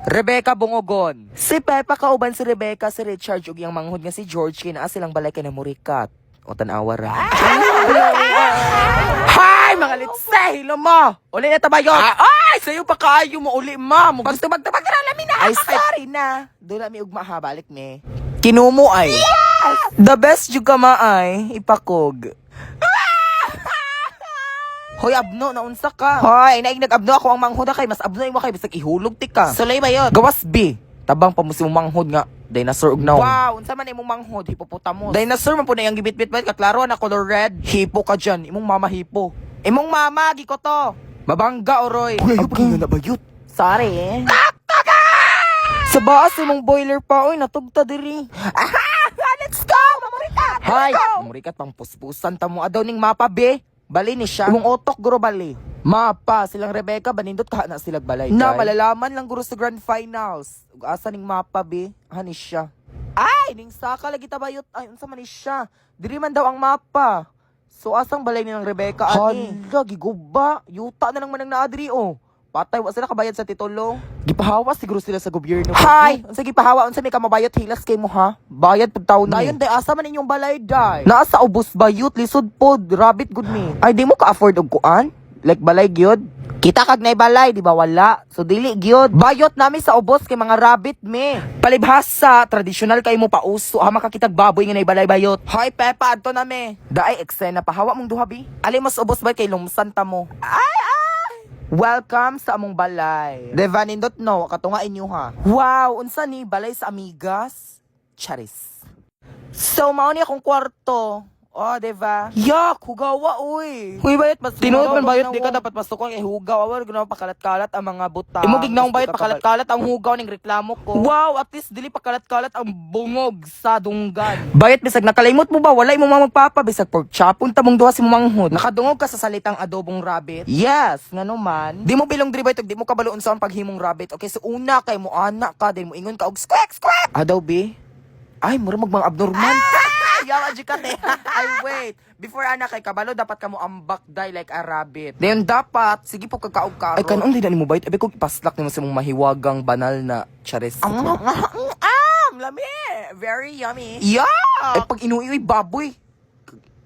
Rebecca Bungogon. Si Pepa kauban si Rebecca, si Richard, ug yung manghod nga si George, kinaa silang balay kay na murikat. O tanawa ra. Hi, mga litse! Hilo mo! Uli na tabayo! Ay! Sa'yo pa kaayo mo uli, ma! Gusto magtabag na lamin na! Ay, sorry na! Doon mi ugma ha, balik me. Kinumo ay. Yes! The best yung kamaay, ipakog. Hoy, abno, naunsa ka. Hoy, naig nag-abno ako ang manghod kay mas abno mo kay bisag ihulog ti ka. Sulay ba yun? Gawas B. Tabang pa mo si mong manghod nga. Dinosaur ug naon. Wow, unsa man imong manghod, hippopotamus. Dinosaur man po na yung gibit-bit kaklaro na color red. Hipo ka dyan, imong mama hipo. Imong mama, giko to. Mabangga oroy. Uy, ayun pa na bayot. Sorry. Taktaga! Sa baas imong boiler pa, oy, natugta diri. Let's go, mamurikat! Hay, mamurikat pang puspusan ta mo adaw ning mapa be. Bali ni siya. Imong otok guro bali. Mapa, silang Rebecca, banindot ka na silang balay. Na, malalaman lang guro sa grand finals. Ug asa ning mapa, be? Hanis siya. Ay, ning saka lagi tabayot. Ay, unsa man ni siya? Diri man daw ang mapa. So, asang balay ni ng Rebecca, ani? Hala, giguba. Yuta na lang man ang naadri, oh. Patay, wa sila kabayad sa titulo. Gipahawa siguro sila sa gobyerno. Hay! Unsa gipahawa? Unsa may kamabayot hilas kay mo, ha? Bayad pag taon. Dayon, day, asa man inyong balay, day? Naasa ubos bayot, lisod pod, rabbit good me. Ay, di mo ka-afford og kuan? Like balay gyud? Kita kag nay balay, di ba wala? So dili gyud. Bayot nami sa ubos kay mga rabbit me. Palibhasa, tradisyonal kay mo pauso ha makakitag baboy nga nay balay bayot. Hoy Pepa, adto na me. Daay eksena pahawa mong duha bi. Ali mas ubos ba kay lumsan ta mo. Ay! Welcome sa among balay. Deva nindot no, katunga inyo ha. Wow, unsa ni balay sa amigas? Charis. So mao ni akong kwarto. Oh, diba? Yak, hugawa, uy. Huy, bayot, mas tinuod man bayot, di ka dapat masukon kay hugaw. Awal, ginawa pakalat-kalat ang mga buta. Imugig na akong bayot, pakalat-kalat ang hugaw ng reklamo ko. Wow, at least dili pakalat-kalat ang bungog sa dunggan. Bayot, bisag nakalimot mo ba? Wala mo magpapa, bisag pork chop. Punta mong duha si manghod. Nakadungog ka sa salitang adobong rabbit? Yes, nga naman. Di mo bilong diri bayot, di mo kabaloon sa paghimong rabbit. Okay, so una kay mo anak ka, di mo ingon ka og squawk, squawk. Adobe? Ay, mura magmang abnormal. Yawa jikate. Ay wait. Before anak kay kabalo dapat kamo ambak day like a rabbit. Then dapat sige po kakaog ka. Ay kanon di na nimo bait. Abi ko ipaslak nimo sa mong mahiwagang banal na charis. Lami. Very yummy. Yeah. Ay pag inuiwi baboy.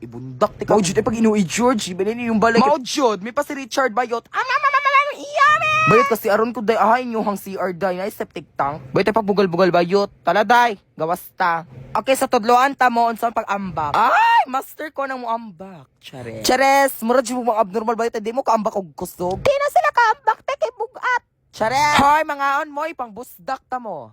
Ibundak ti ka. Maujud ay pag inuwi George, ibili ni yung balay. Maujud, may pa si Richard bayot. Yummy. Bayot kasi aron ko day ahay nyo hang CR day na septic tank. Bayot ay pagbugal-bugal bayot. Tala day, gawas ta. Okay, sa tudloan ta mo unsa pag-ambak. Ay, master ko nang mo ambak. Chares, murad mo mga abnormal bayot, di mo kaambak og kusog. Di na sila kaambak te kay bugat. Chares. Hoy, mga on moy pang busdak ta mo.